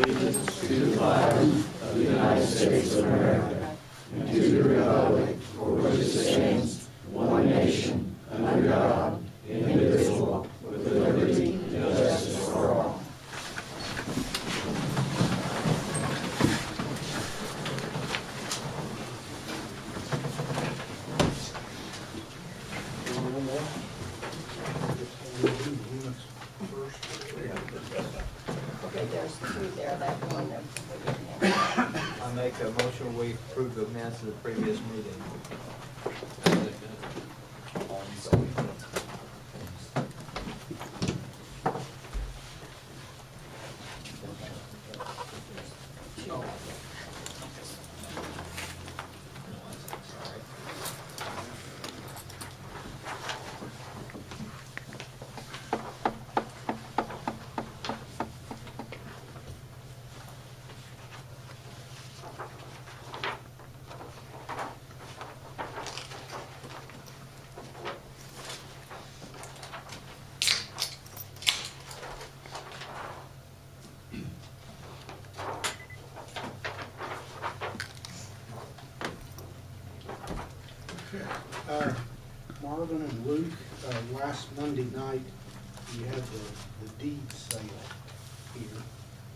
allegiance to the flag of the United States of America and to the republic for which it stands, one nation, under God, indivisible, with liberty and justice for all. Okay, there's two there, that one that we didn't have. I make a motion, we approve the minutes of the previous meeting. Marvin and Luke, last Monday night, we had the deed sale here.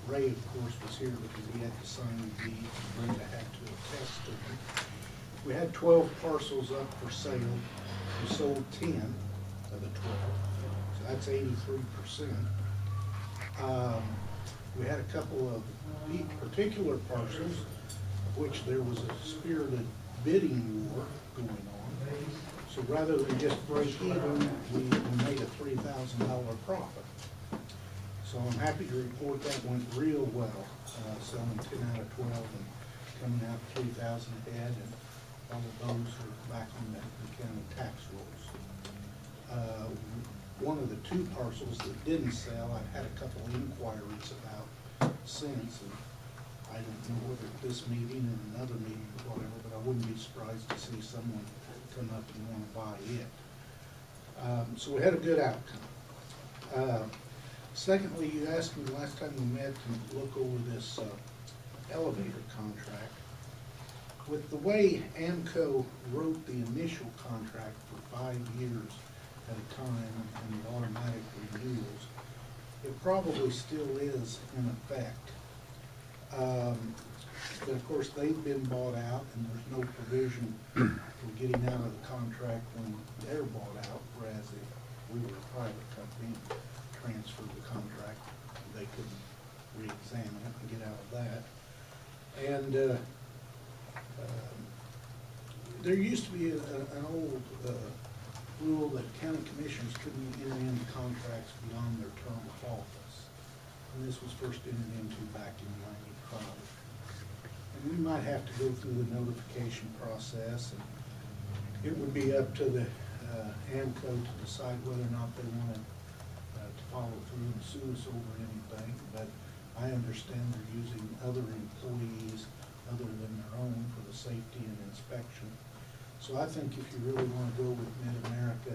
Ray, of course, was here because he had to sign the deed, and Brenda had to attest to it. We had 12 parcels up for sale. We sold 10 of the 12, so that's 83%. We had a couple of particular parcels, of which there was a spirited bidding war going on. So rather than just break even, we made a $3,000 profit. So I'm happy to report that went real well, selling 10 out of 12 and coming out 3,000 ahead, and all of those are back on the county tax rolls. One of the two parcels that didn't sell, I've had a couple of inquiries about since, and I don't know whether at this meeting and another meeting or whatever, but I wouldn't be surprised to see someone come up and want to buy it. So we had a good outcome. Secondly, you asked me last time we met to look over this elevator contract. With the way AMCO wrote the initial contract for 5 years at a time and the automatic renewals, it probably still is in effect. But of course, they've been bought out, and there's no provision for getting out of the contract when they're bought out, whereas if we were a private company and transferred the contract, they could re-examine it and get out of that. And there used to be an old rule that county commissioners couldn't enter into contracts beyond their term of office. And this was first entered into back in '95. And we might have to go through the notification process, and it would be up to the AMCO to decide whether or not they want to follow through and sue us over anything. But I understand they're using other employees other than their own for the safety and inspection. So I think if you really want to go with Mid-America,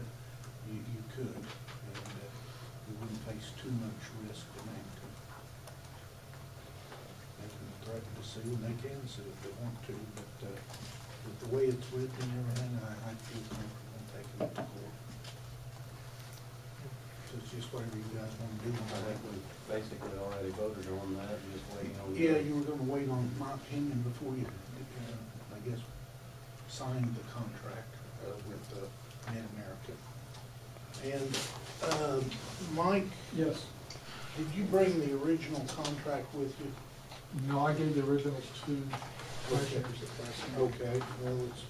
you could, and you wouldn't face too much risk to AMCO. They can threaten to sue, and they can sue if they want to, but with the way it's written and everything, I feel comfortable taking it to court. So it's just whatever you guys want to do. I think we basically already voted on that, and just waiting on. Yeah, you were gonna wait on my opinion before you, I guess, signed the contract with Mid-America. And Mike? Yes. Did you bring the original contract with you? No, I gave the originals to commissioners at last meeting. Okay, well, it's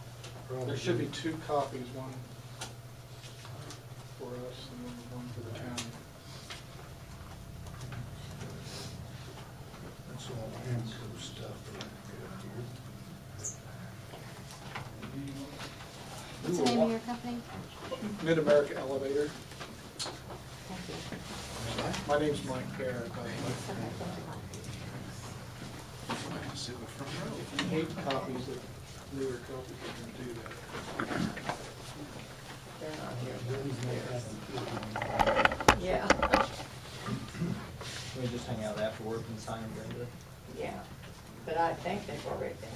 probably. There should be 2 copies, one for us and then one for the county. That's all AMCO stuff that I got here. What's the name of your company? Mid-America Elevator. Thank you. My name's Mike Barrett. If you need copies of newer copies, you can do that. They're not here. There is no Yeah. Well, We just hang out afterwards and sign them, Brenda. Yeah, but I think they've already been.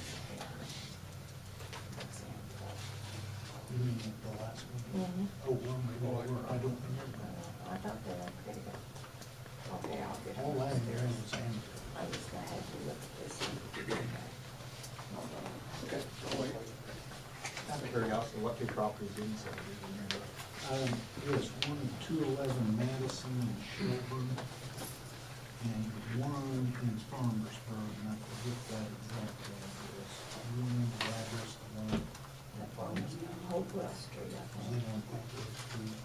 You mean the last one? Mhm. Oh, well, maybe they were, I don't remember. I thought they were pretty good. Okay, I'll get. All I had there was Andrew. I was gonna have to look at this. Okay, I'll wait. Out of curiosity, what two properties in the subdivision? Remember? Yes, one at 211 Madison and Shelburne, and one in Farmersburg, and I forget that exact address. Do you remember the address, the one? That one was Hopewell Street, I Was think. it on Hopewell Street?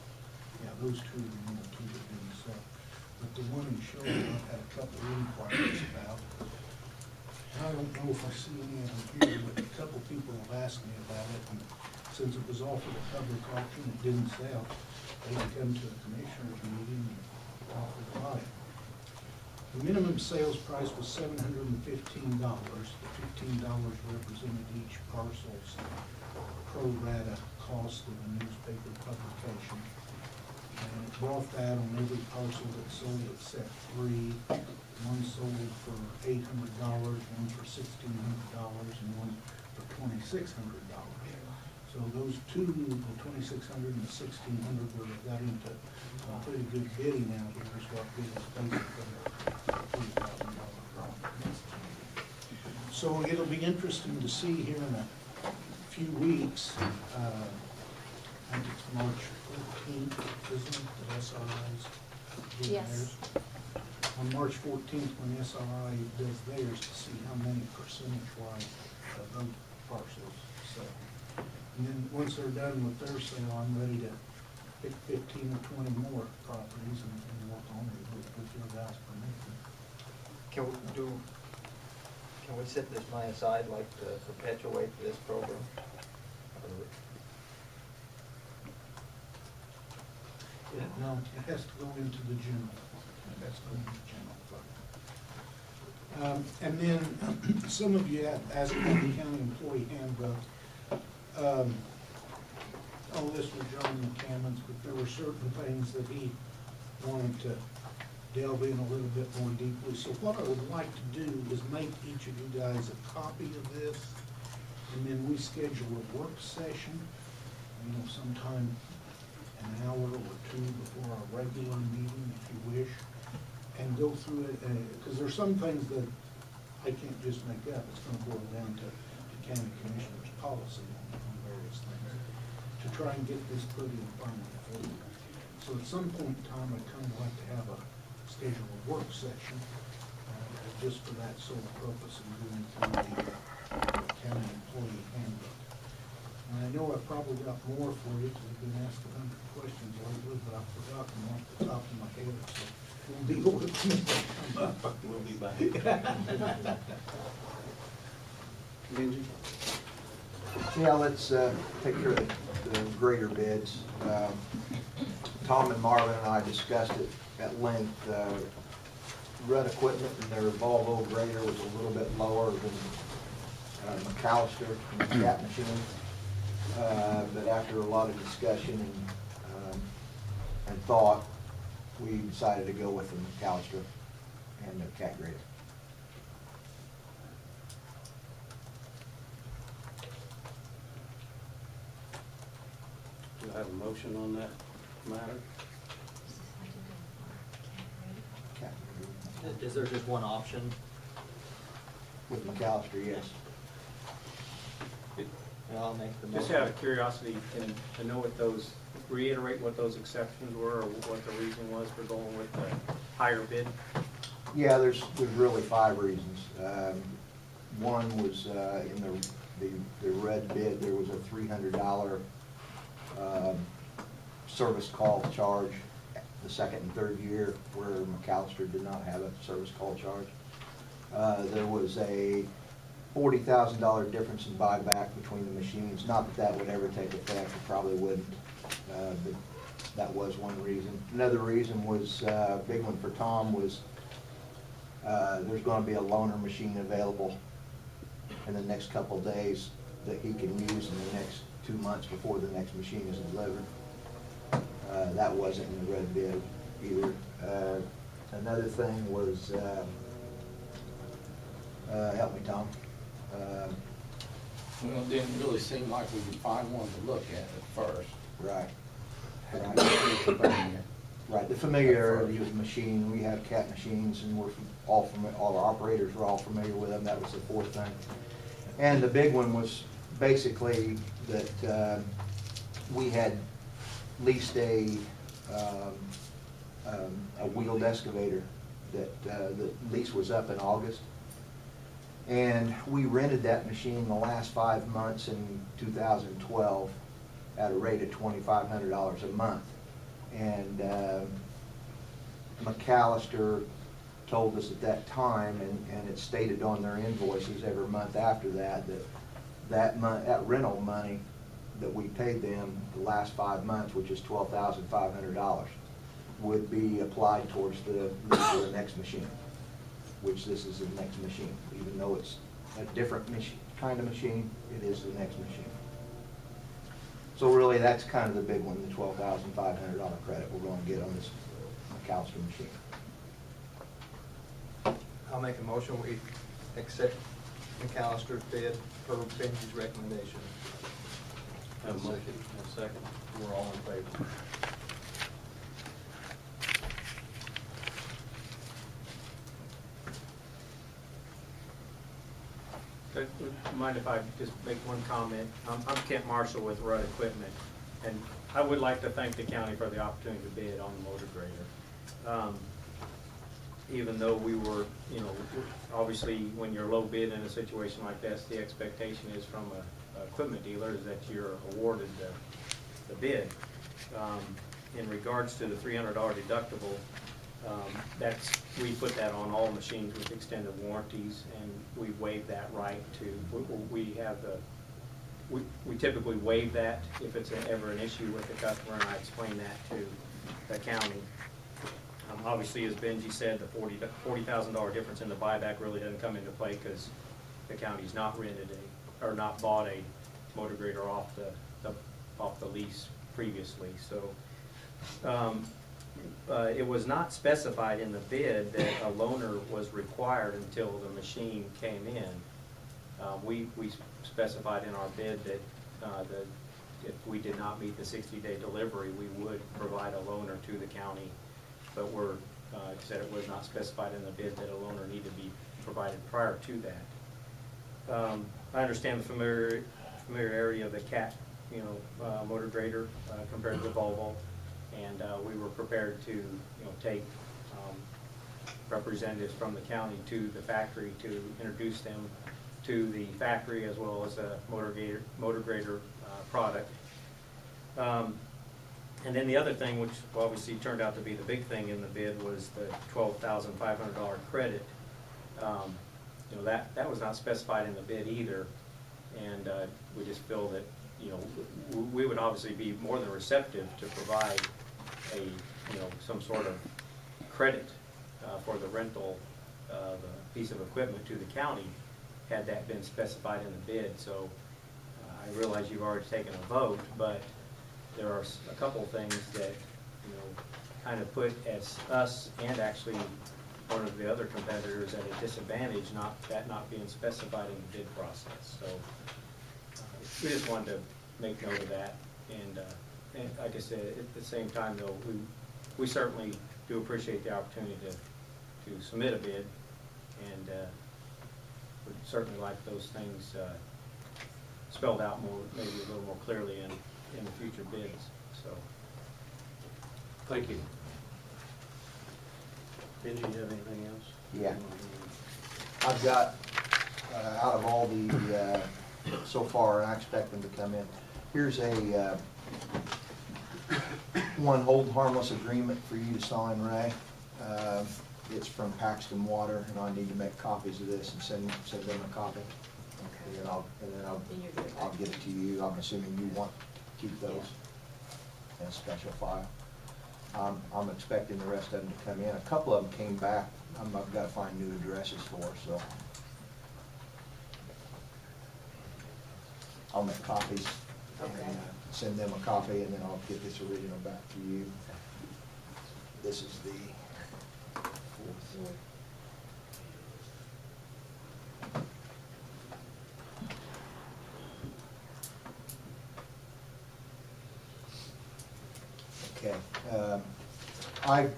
Yeah, those two are the only two that didn't sell. But the one in Shelburne, I've had a couple of inquiries about. I don't know if I see any of them here, but a couple of people have asked me about it, and since it was offered at public auction, it didn't sell. They would come to a commissioner's meeting and offer to buy it. The minimum sales price was $715. The $15 represented each parcel's pro rata cost of the newspaper publication. And it brought that on every parcel that sold except three. One sold for $800, one for $1,600, and one for $2,600. So those two, the $2,600 and the $1,600, where they got into pretty good bidding out here, is what gives us basically a $3,000 profit. So it'll be interesting to see here in a few weeks, I think it's March 14th, isn't it, that SRI's doing Yes. theirs? On March 14th, when SRI does theirs, to see how many percentage-wise of those parcels sell. And then, once they're done with their sale, I'm ready to pick 15 or 20 more properties and work on it with your guys' permission. Can we set this money aside, like to perpetuate this program? No, it has to go into the general, it has to go into the general fund. And then, some of you have asked about the county employee handbook. All this was John McCammon's, but there were certain things that he wanted to delve in a little bit more deeply. So what I would like to do is make each of you guys a copy of this, and then we schedule a work session, sometime an hour or two before our regular meeting, if you wish, and go through it, because there's some things that I can't just make up. It's gonna boil down to the county commissioner's policy on various things, to try and get this put in finally for you. So at some point in time, I'd kind of like to have a schedule a work session, just for that sole purpose of going through the county employee handbook. And I know I've probably got more for you, because I've been asked 100 questions lately, but I've forgotten them off the top of my head, so we'll deal with them as they come up. We'll be back. Benji? Yeah, let's take care of the greater bids. Tom and Marvin and I discussed it at length. Rudd equipment and their Volvo grader was a little bit lower than McAllister and the Cat machine. But after a lot of discussion and thought, we decided to go with the McAllister and the Cat grader. Do I have a motion on that matter? Cat grader. Is there just one option? With McAllister, yes. And I'll make the Just motion. out of curiosity, to know what those, reiterate what those exceptions were, or what the reason was for going with the higher bid? Yeah, there's really 5 reasons. One was in the red bid, there was a $300 service call charge the second and third year, where McAllister did not have a service call charge. There was a $40,000 difference in buyback between the machines. Not that that would ever take effect, it probably wouldn't, but that was one reason. Another reason was, big one for Tom, was there's going to be a loaner machine available in the next couple of days that he can use in the next 2 months before the next machine is delivered. That wasn't in the red bid either. Another thing was, help me, Tom. Well, it didn't really seem like we could find one to look at first. Right. Had to get it familiar. Right, the familiarity of the machine, we have CAT machines and all our operators were all familiar with them, that was the fourth thing. And the big one was basically that we had leased a wheeled excavator that the lease was up in August. And we rented that machine the last 5 months in 2012 at a rate of $2,500 a month. And McAllister told us at that time, and it stated on their invoices every month after that, that rental money that we paid them the last 5 months, which is $12,500, would be applied towards the next machine, which this is the next machine. Even though it's a different kind of machine, it is the next machine. So really, that's kind of the big one, the $12,500 credit we're going to get on this McAllister machine. I'll make a motion, we accept McAllister's bid per Benji's recommendation. Have a motion, and a second. We're all in favor. Mind if I just make one comment? I'm Kent Marshall with Rudd Equipment, and I would like to thank the county for the opportunity to bid on the motor grader. Even though we were, you know, obviously when you're low bid in a situation like this, the expectation is from a equipment dealer is that you're awarded the bid. In regards to the $300 deductible, we put that on all machines with extended warranties, and we waive that right to, we typically waive that if it's ever an issue with the customer, and I explain that to the county. Obviously, as Benji said, the $40,000 difference in the buyback really doesn't come into play because the county's not rented or not bought a motor grader off the lease previously. So it was not specified in the bid that a loaner was required until the machine came in. We specified in our bid that if we did not meet the 60-day delivery, we would provide a loaner to the county. But said it was not specified in the bid that a loaner needed to be provided prior to that. I understand the familiarity of the CAT, motor grader compared to the Volvo, and we were prepared to, take representatives from the county to the factory to introduce them to the factory as well as a motor grader product. And then the other thing, which obviously turned out to be the big thing in the bid, was the $12,500 credit. That was not specified in the bid either, and we just feel that we would obviously be more than receptive to provide some sort of credit for the rental of a piece of equipment to the county had that been specified in the bid. So I realize you've already taken a vote, but there are a couple things that kind of put us and actually one of the other competitors at a disadvantage, not being specified in the bid process. So we just wanted to make note of that, and like I said, at the same time though, we certainly do appreciate the opportunity to submit a bid, and would certainly like those things spelled out more, maybe a little more clearly in the future bids. So, thank you. Benji, you have anything else? Yeah. I've got, out of all the, so far, and I expect them to come in, here's a, one hold harmless agreement for you to sign, Ray. It's from Paxton Water, and I need to make copies of this and send them a copy. Okay. And then I'll get it to you. I'm assuming you want to keep those in a special file. I'm expecting the rest of them to come in. A couple of them came back. I've got to find new addresses for, so I'll make copies and send them a copy, and then I'll get this original back to you. This is the 4th. Okay,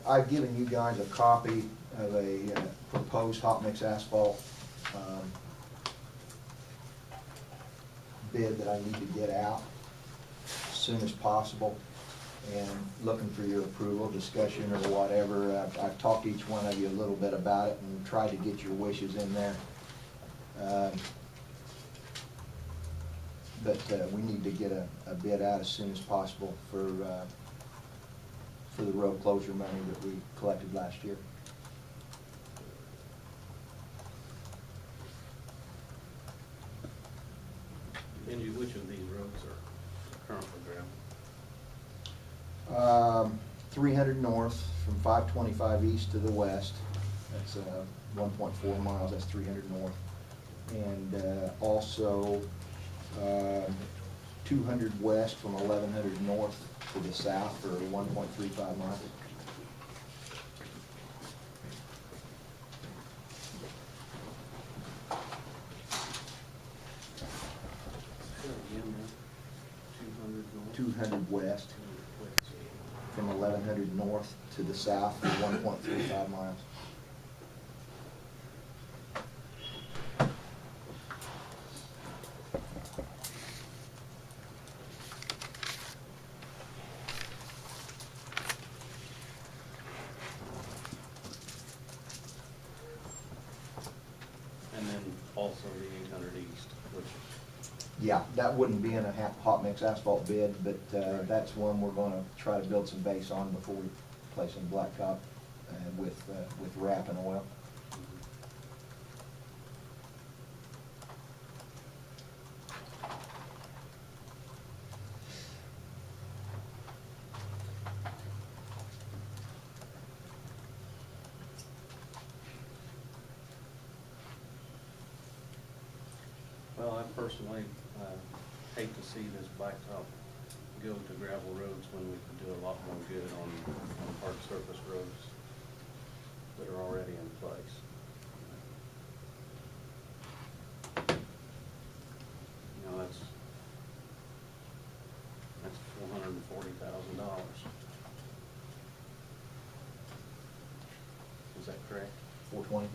I've given you guys a copy of a proposed hot mix asphalt bid that I need to get out as soon as possible, and looking for your approval, discussion, or whatever. I've talked to each one of you a little bit about it and tried to get your wishes in there. But we need to get a bid out as soon as possible for the road closure money that we collected last year. Benji, which of these roads are currently gravel? 300 north from 525 east to the west. That's 1.4 miles, that's 300 north. And also 200 west from 1100 north to the south for 1.35 miles. Say that again, man. 200 north? 200 west from 1100 north to the south for 1.35 miles. And then also the 800 east, which, Yeah, that wouldn't be in a hot mix asphalt bid, but that's one we're gonna try to build some base on before we place in blacktop with wrap and oil. well, I personally hate to see this blacktop go to gravel roads when we can do a lot more good on hard surface roads that are already in place. You know, that's $440,000. Is that correct? 420.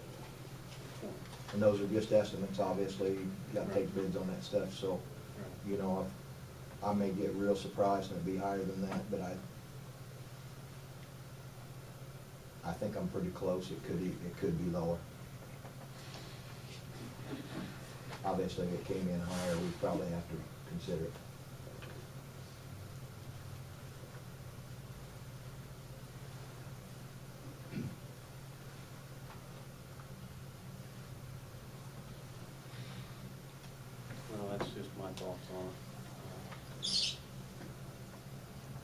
And those are just estimates, obviously. You gotta take bids on that stuff, so, you know, I may get real surprised and it'd be higher than that, but I think I'm pretty close. It could be lower. Obviously, if it came in higher, we'd probably have to consider it. Well, that's just my thoughts on it.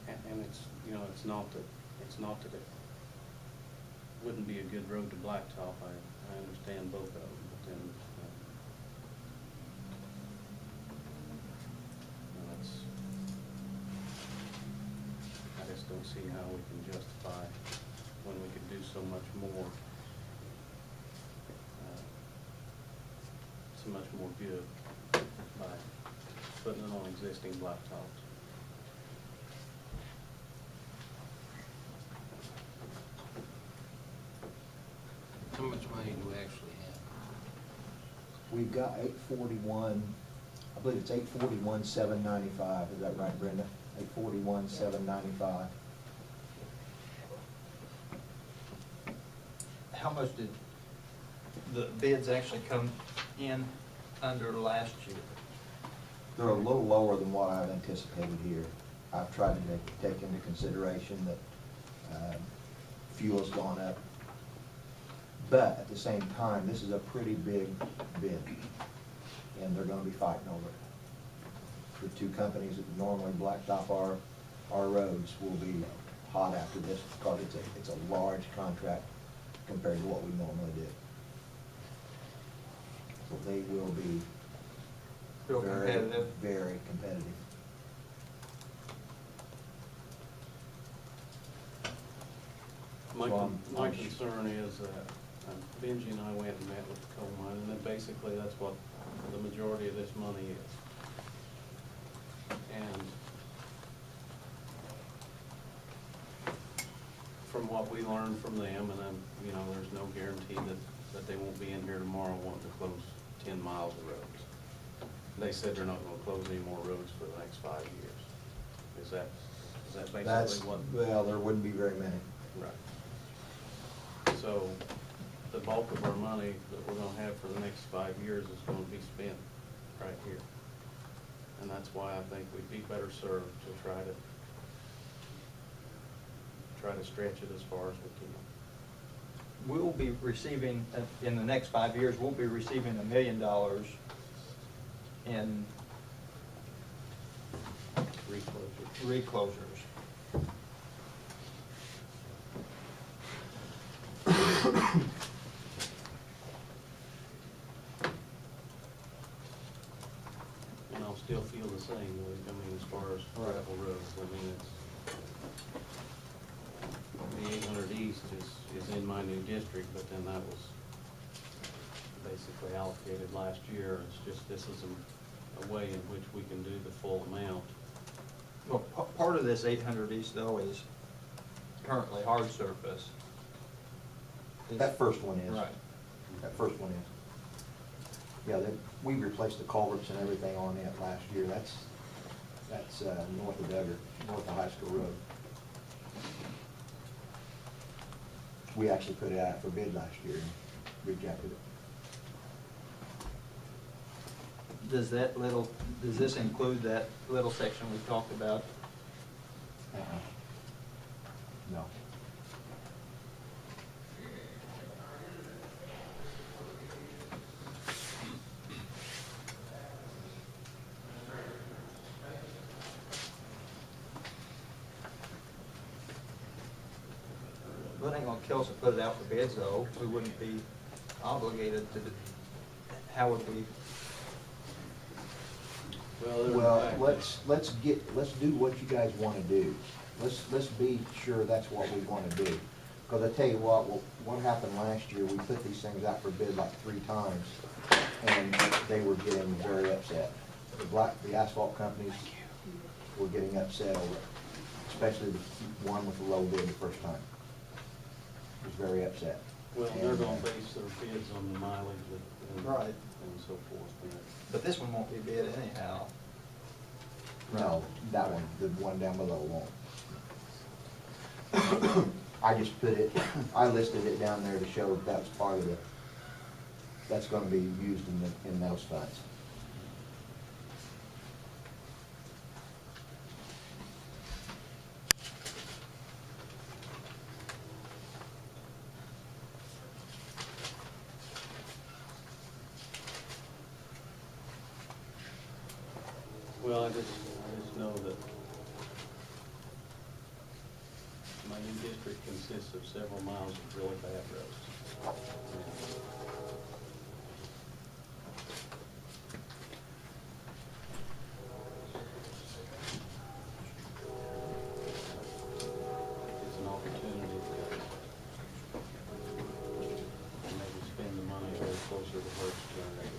And it's, you know, it's not that it wouldn't be a good road to blacktop. I understand both of them, but then, you know, I just don't see how we can justify when we could do so much more, so much more good by putting it on existing blacktops. How much money do we actually have? We've got 841, I believe it's 841,795. Is that right, Brenda? 841,795. How much did the bids actually come in under last year? They're a little lower than what I've anticipated here. I've tried to take into consideration that fuel's gone up. But at the same time, this is a pretty big bid, and they're gonna be fighting over it. The two companies that normally blacktop our roads will be hot after this because it's a large contract compared to what we normally do. So they will be Real very, competitive. very competitive. That's why I'm- My concern is that Benji and I went and met with the coal mine, and then basically that's what the majority of this money is. And from what we learned from them, and then, you know, there's no guarantee that they won't be in here tomorrow wanting to close 10 miles of roads. They said they're not gonna close any more roads for the next 5 years. Is that That's, basically what? well, there wouldn't be very many. Right. So the bulk of our money that we're gonna have for the next 5 years is gonna be spent right here. And that's why I think we'd be better served to try to stretch it as far as we can. We'll be receiving, in the next 5 years, we'll be receiving $1 million in reclosures. And I'll still feel the same way, I mean, as far as gravel roads, I mean, the 800 East is in my new district, but then that was basically allocated last year. It's just, this is a way in which we can do the full amount. Well, part of this 800 East though is currently hard surface. That first one is. Right. That first one is. Yeah, we replaced the culverts and everything on it last year. That's north of Duggar, north of High School Road. We actually put it out for bid last year and rejected it. Does this include that little section we talked about? No. Well, it ain't gonna kill us to put it out for bids though. We wouldn't be obligated to, how would we? Well, let's do what you guys wanna do. Let's be sure that's what we wanna do. Cause I tell you what happened last year, we put these things out for bid like 3 times, and they were getting very upset. The asphalt companies were getting upset over it, especially the one with the low bid the first time. Was very upset. Well, they're gonna base their bids on the mileage and Right. and so forth. But this one won't be bid anyhow. No, that one, the one down below won't. I just I listed it down there to show that was part of that's gonna be used in those funds. Well, I just know that my new district consists of several miles of really bad roads. It's an opportunity to maybe spend the money a little closer to where it's generated.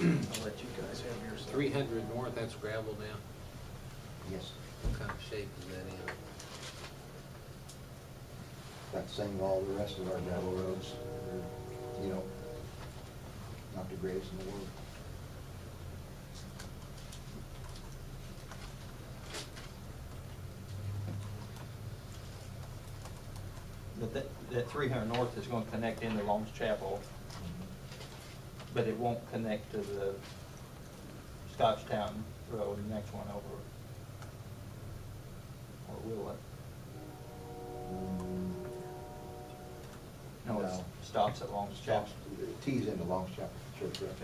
I'll let you guys have yours. 300 north, that's gravel now. Yes. What kind of shape is that in? That's the same with all the rest of our gravel roads. They're, you know, not the greatest in the world. But that 300 north is gonna connect into Long's Chapel, but it won't connect to the Scotchtown Road, the next one over. Or will it? No, it No. stops at Long's Chapel. Tees into Long's Chapel Church Road.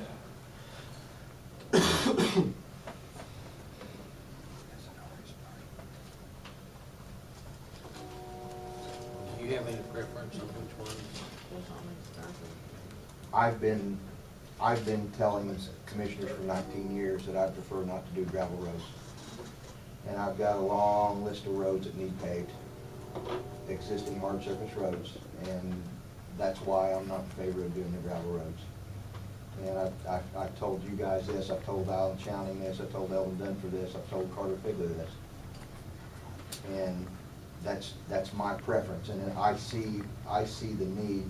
Do you have any preference on which one? I've been I've been telling commissioners for 19 years that I prefer not to do gravel roads. And I've got a long list of roads that need paved, existing hard surface roads, and that's why I'm not in favor of doing the gravel roads. And I told you guys this, I've told Alan Chowning this, I told Elvin Dunford this, I've told Carter Figler this. And that's my preference, and I see the need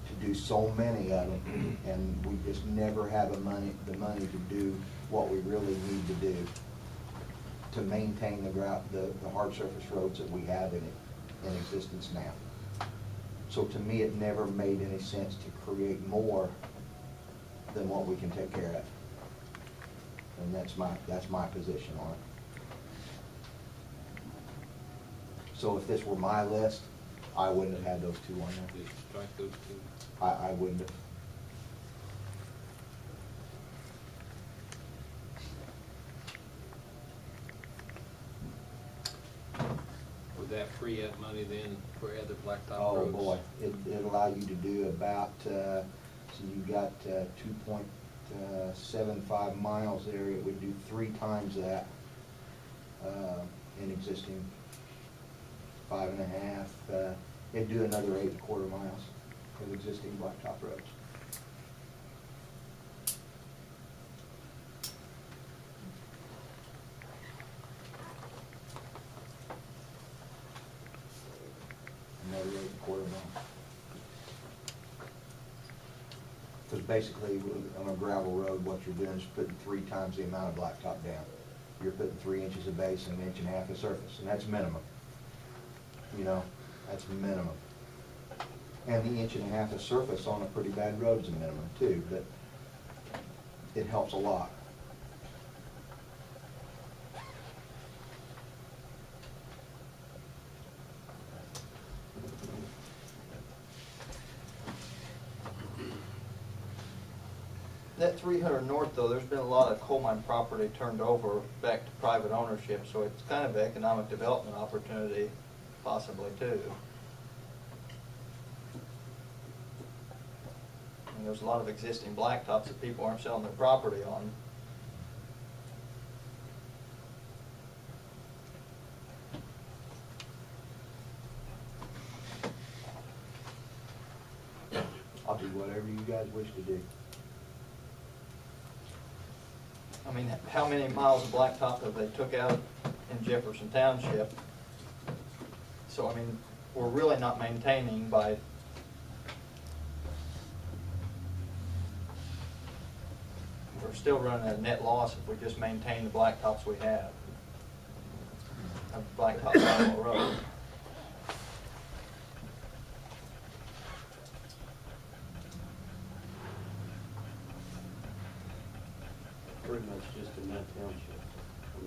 to do so many of them, and we just never have the money to do what we really need to do to maintain the hard surface roads that we have in existence now. So to me, it never made any sense to create more than what we can take care of. And that's my position on it. So if this were my list, I wouldn't have had those two on there. Just strike those two. I wouldn't have. Would that free up money then for other blacktop Oh, roads? boy, it'd allow you to do about, so you got 2.75 miles there, it would do 3 times that in existing 5.5. It'd do another 8.25 miles of existing blacktop roads. Another 8.25 miles. Because basically, on a gravel road, what you're doing is putting 3 times the amount of blacktop down. You're putting 3 inches of base and 1.5 inches of surface, and that's minimum. You know, that's minimum. And the 1.5 inches of surface on a pretty bad road is a minimum too, but it helps a lot. That 300 North, though, there's been a lot of coal mine property turned over back to private ownership, so it's kind of an economic development opportunity, possibly, too. And there's a lot of existing blacktops that people aren't selling their property on. I'll do whatever you guys wish to do. I mean, how many miles of blacktop have they took out in Jefferson Township? So, I mean, we're really not maintaining by, we're still running at a net loss if we just maintain the blacktops we have. Of blacktop gravel road. Pretty much just in that township.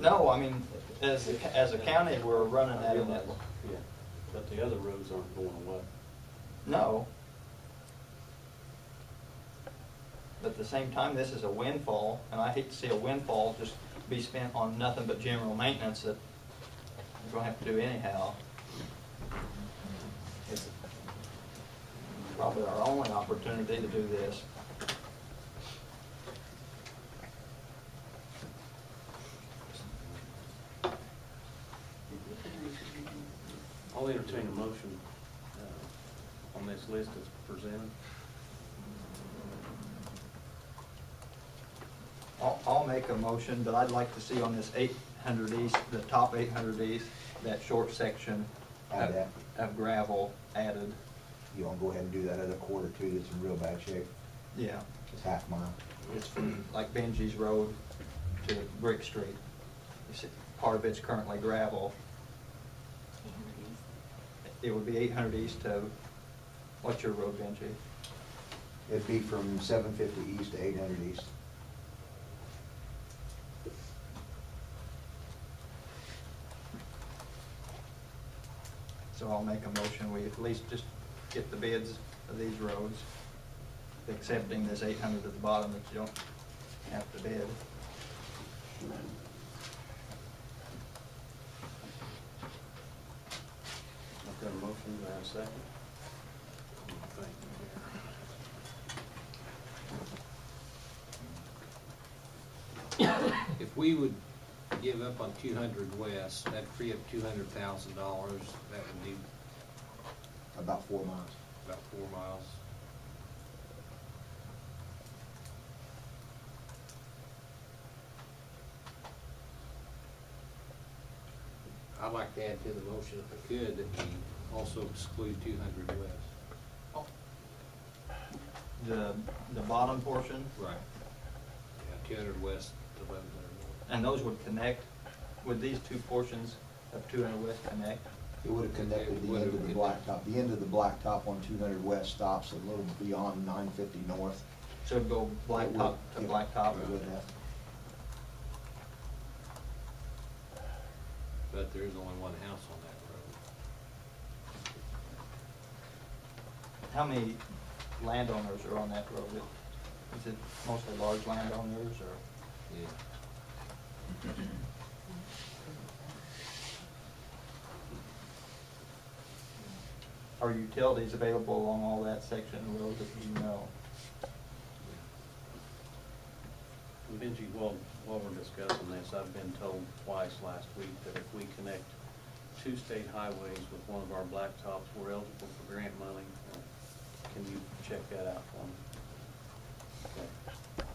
No, I mean, as a county, we're running at a net. Yeah, but the other roads aren't going away. No. But at the same time, this is a windfall, and I hate to see a windfall just be spent on nothing but general maintenance that we're gonna have to do anyhow. It's probably our only opportunity to do this. I'll entertain a motion on this list as presented. I'll make a motion, but I'd like to see on this 800 East, the top 800 East, that short section Add that. of gravel added. You want to go ahead and do that other quarter too, that's in real bad shape. Yeah, It's half mile. it's from like Benji's Road to Brick Street. You see, part of it's currently gravel. It would be 800 East to, what's your road, Benji? It'd be from 750 east to 800 east. So I'll make a motion, we at least just get the bids of these roads, accepting this 800 at the bottom that you don't have to bid. I've got a motion, do I have a second? if we would give up on 200 West, that'd free up $200,000. That would need About 4 miles. about 4 miles. I'd like to add to the motion, if I could, that we also exclude 200 West. The bottom portion, Right. Yeah, 200 West, 1100 North. and those would connect, would these two portions of 200 West connect? It would have connected the end of the blacktop. The end of the blacktop on 200 West stops a little beyond 950 North. So it'd go blacktop to It would- blacktop? It would have. But there is only one house on that road. How many landowners are on that road? Is it mostly large landowners, or? Yeah. Are utilities available along all that section of the road that you know? Benji, while we're discussing this, I've been told twice last week that if we connect 2 state highways with one of our blacktops, we're eligible for grant money. Can you check that out for me? Okay.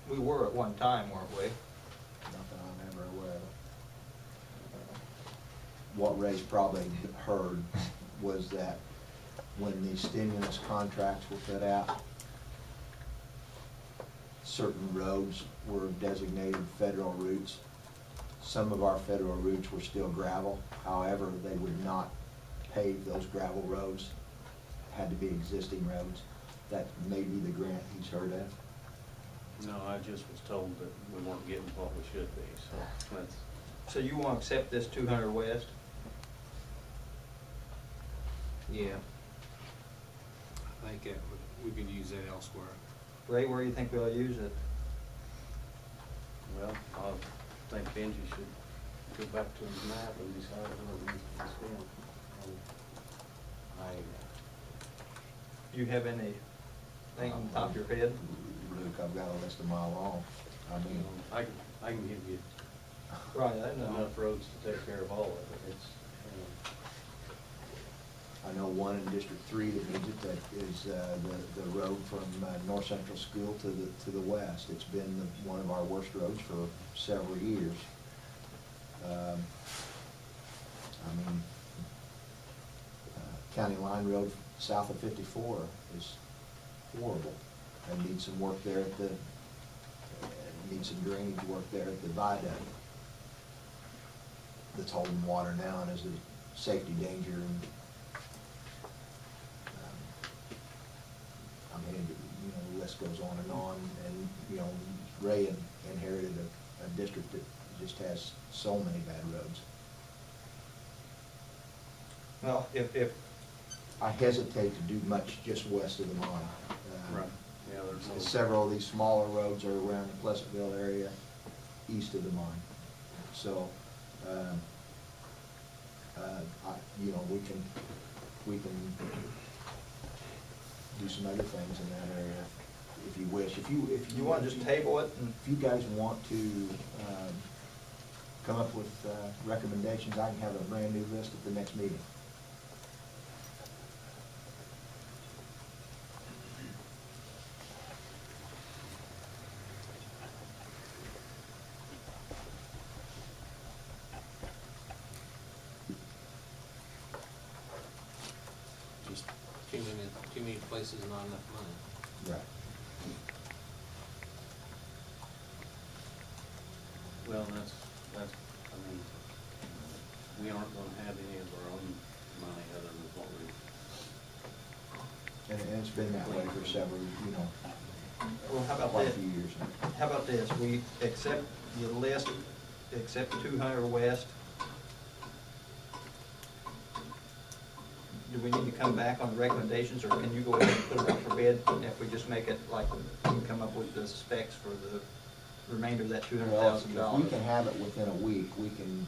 We were at one time, weren't we? Nothing I'm ever aware of. What Ray's probably heard was that when the stimulus contracts were put out, certain roads were designated federal routes. Some of our federal routes were still gravel. However, they would not pave those gravel roads. Had to be existing roads. That may be the grant he's heard of. No, I just was told that we weren't getting what we should be, so that's, So you want to accept this 200 West? Yeah. I think that we could use that elsewhere. Ray, where do you think we'll use it? well, I think Benji should go back to his map and decide where he needs to spend. You have anything on the top of your head? Luke, I've got a list a mile long. I mean, I can give you Right, I know. enough roads to take care of all of it. It's, I know one in District 3 that needs it, that is the road from North Central School to the west. It's been one of our worst roads for several years. I mean, County Line Road south of 54 is horrible. And needs some work there at the, needs some drainage work there at the viaduct. That's holding water now and is a safety danger. And I mean, you know, the list goes on. And, you know, Ray inherited a district that just has so many bad roads. Well, if I hesitate to do much just west of the mine. right, yeah, there's no. Several of these smaller roads are around the Pleasantville area, east of the mine. So, you know, we can do some other things in that area if you wish. If you want to just table it and If you guys want to come up with recommendations, I can have a brand new list at the next meeting. Just too many places, not enough money. Right. Well, that's, I mean, we aren't gonna have any of our own money other than what we. And it's been that way for several, you know, well, how about quite a this? few years now. How about this? We accept the list, accept 200 West. Do we need to come back on recommendations, or can you go ahead and put it up for bid? And if we just make it like, we can come up with the specs for the remainder of that Well, if $200,000. we can have it within a week, we can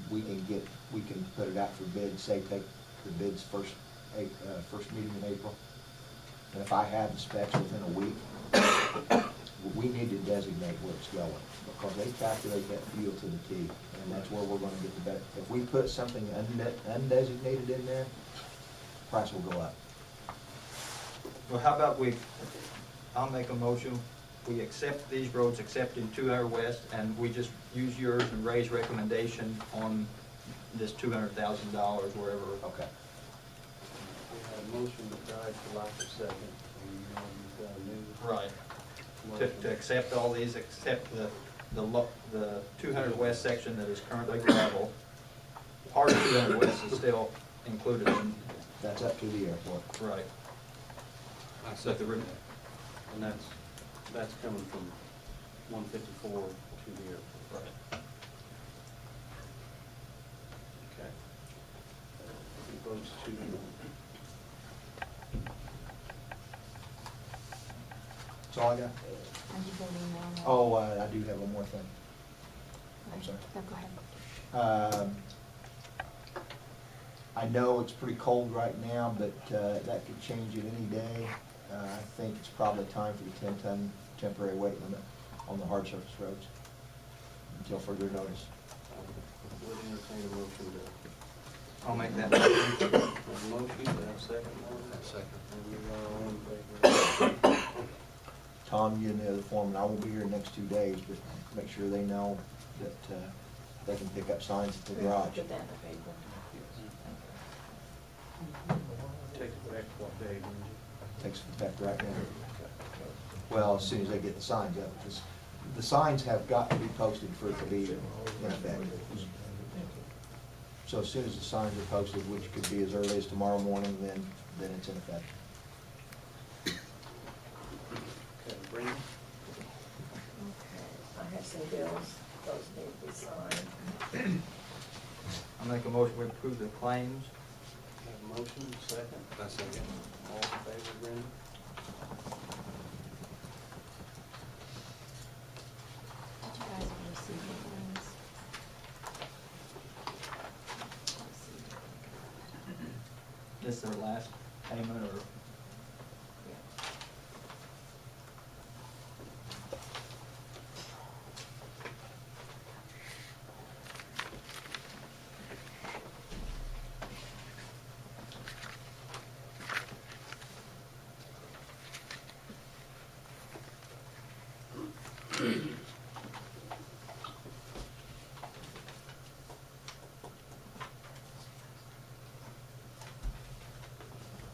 put it out for bid, say, take the bids first meeting in April. And if I have the specs within a week, we need to designate where it's going, because they calculate that fuel to the T, and that's where we're gonna get the best. If we put something undesignated in there, price will go up. Well, how about I'll make a motion, we accept these roads, except in 200 West, and we just use yours and Ray's recommendation on this $200,000 wherever. Okay. We had a motion that died for lack of second, and you've got a new Right. motion. To accept all these, except the 200 West section that is currently gravel. Part of 200 West is still included in. That's up to the airport. Right. I So the second re- that. And that's coming from 154 to the airport. Right. Okay. It goes to, That's all I got. Are you voting no on that? Oh, I do have one more thing. I'm sorry. No, go ahead. I know it's pretty cold right now, but that could change it any day. I think it's probably time for the 10-ton temporary weight limit on the hard surface roads until further notice. would entertain a motion to, I'll make that motion. have a motion, to have a second on that? Second. And we are all in favor. Tom, you and the other foreman, I won't be here the next 2 days, but make sure they know that they can pick up signs at the garage. Put that in the paper. Take effect what day, didn't you? Takes effect right now. Well, as soon as they get the signs up, because the signs have got to be posted for it to be in effect. So as soon as the signs are posted, which could be as early as tomorrow morning, then it's in effect. Okay, Brenda? Okay, I have some bills, those need to be signed. I'll make a motion, we approve the claims. Have a motion, second? I second. All in favor, Brenda? Did you guys receive the claims? This is their last payment, or?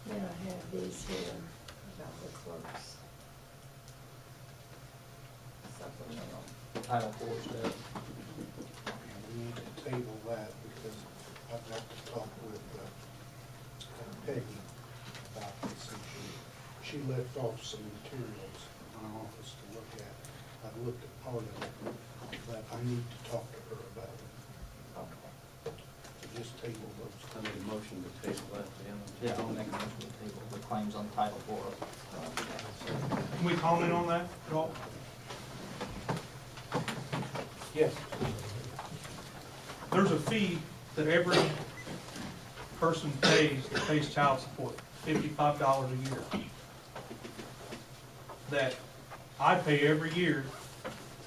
Then I have these here about the clerks. Supplemental. Title 4 stuff. We need to table that because I've got to talk with Peggy about this issue. She left off some materials in my office to look at. I've looked at part of it, but I need to talk to her about it. Okay. So just table those. I need a motion to table that to him. Yeah, I'll make a motion to table the claims on Title 4. Can we comment on that at all? Yes. There's a fee that every person pays that pays child support, $55 a year. That I pay every year,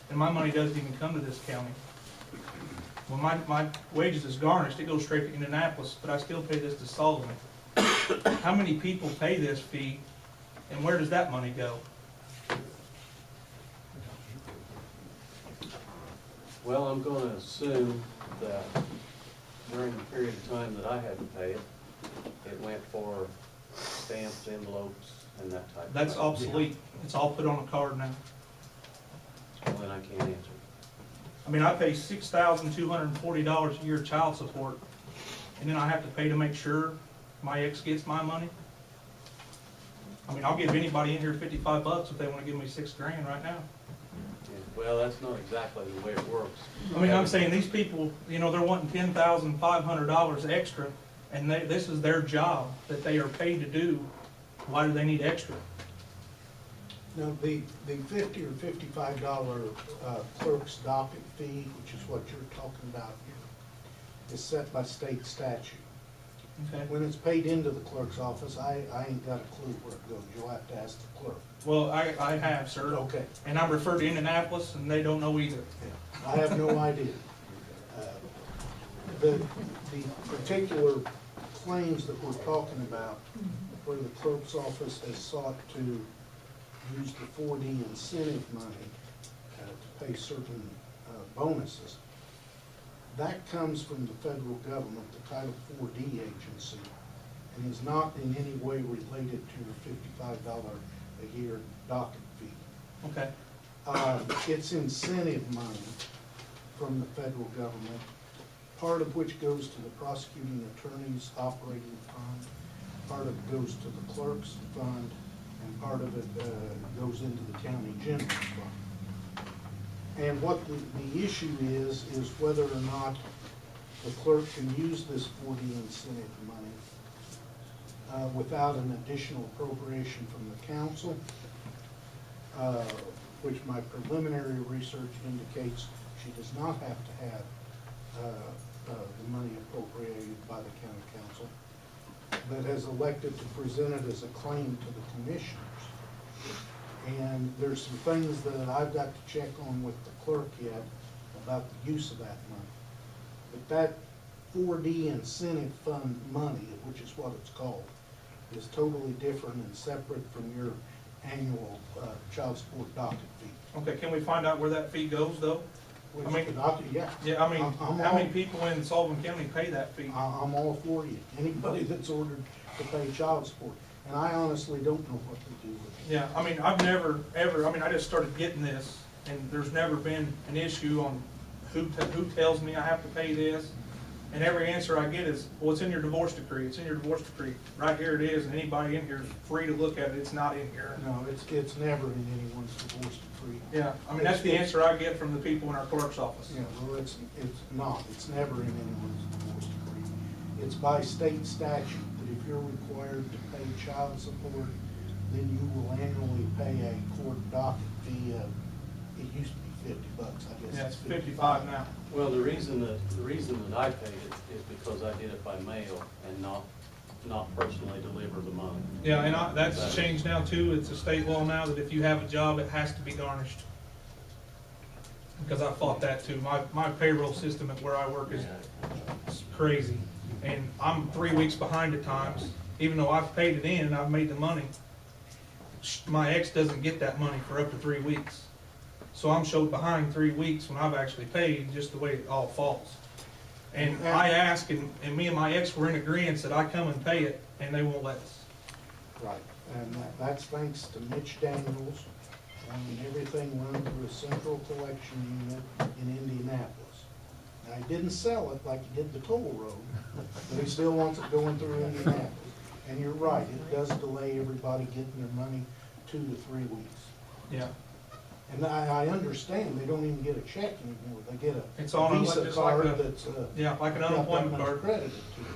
and my money doesn't even come to this county. When my wages is garnished, it goes straight to Indianapolis, but I still pay this to Sullivan. How many people pay this fee, and where does that money go? Well, I'm gonna assume that during the period of time that I had to pay it, it went for stamps, envelopes, and that type of thing. That's obsolete. It's all put on a card now. Well, then I can't answer. I mean, I pay $6,240 a year child support, and then I have to pay to make sure my ex gets my money. I mean, I'll give anybody in here $55 if they wanna give me $6 grand right now. Well, that's not exactly the way it works. I mean, I'm saying these people, you know, they're wanting $10,500 extra, and this is their job that they are paid to do. Why do they need extra? Now, the $50 or $55 clerk's docket fee, which is what you're talking about here, is set by state statute. Okay. When it's paid into the clerk's office, I ain't got a clue where it goes. You'll have to ask the clerk. Well, I have, sir. Okay. And I'm referred to Indianapolis, and they don't know either. Yeah, I have no idea. The particular claims that we're talking about, where the clerk's office has sought to use the 4D incentive money to pay certain bonuses, that comes from the federal government, the Title 4D agency, and is not in any way related to your $55 a year docket fee. Okay. It's incentive money from the federal government, part of which goes to the prosecuting attorney's operating fund, part of it goes to the clerk's fund, and part of it goes into the county general fund. And what the issue is whether or not the clerk can use this 4D incentive money without an additional appropriation from the council, which my preliminary research indicates she does not have to have the money appropriated by the county council, but has elected to present it as a claim to the commissioners. And there's some things that I've got to check on with the clerk yet about the use of that money. But that 4D incentive fund money, which is what it's called, is totally different and separate from your annual child support docket fee. Okay, can we find out where that fee goes, though? Which I mean, the docket, yeah. Yeah, I mean, I'm how many all- people in Sullivan County pay that fee? I'm all for you. Anybody that's ordered to pay child support. And I honestly don't know what to do with it. Yeah, I mean, I've never, ever, I mean, I just started getting this, and there's never been an issue on who tells me I have to pay this. And every answer I get is, well, it's in your divorce decree, it's in your divorce decree. Right here it is, and anybody in here is free to look at it, it's not in here. No, it's never in anyone's divorce decree. Yeah, I mean, that's the answer I get from the people in our clerk's office. Yeah, well, it's not. It's never in anyone's divorce decree. It's by state statute that if you're required to pay child support, then you will annually pay a court docket fee of, it used to be $50, I guess. Yeah, it's 55 now. Well, the reason that I paid it is because I did it by mail and not personally deliver the money. Yeah, and that's changed now too. It's a state law now that if you have a job, it has to be garnished. Because I fought that too. My payroll system at where I work is crazy. And I'm 3 weeks behind at times, even though I've paid it in and I've made the money. My ex doesn't get that money for up to 3 weeks. So I'm showed behind 3 weeks when I've actually paid, just the way it all falls. And I asked, and me and my ex were in agreement that I come and pay it, and they won't let us. Right, and that's thanks to Mitch Daniels, and everything run through a central collection unit in Indianapolis. Now, he didn't sell it like he did the toll road, but he still wants it going through Indianapolis. And you're right, it does delay everybody getting their money 2 to 3 weeks. Yeah. And I understand, they don't even get a check anymore, they get It's a on a- Visa just like card a- that's, Yeah, like an got that unemployment much card. credited to it.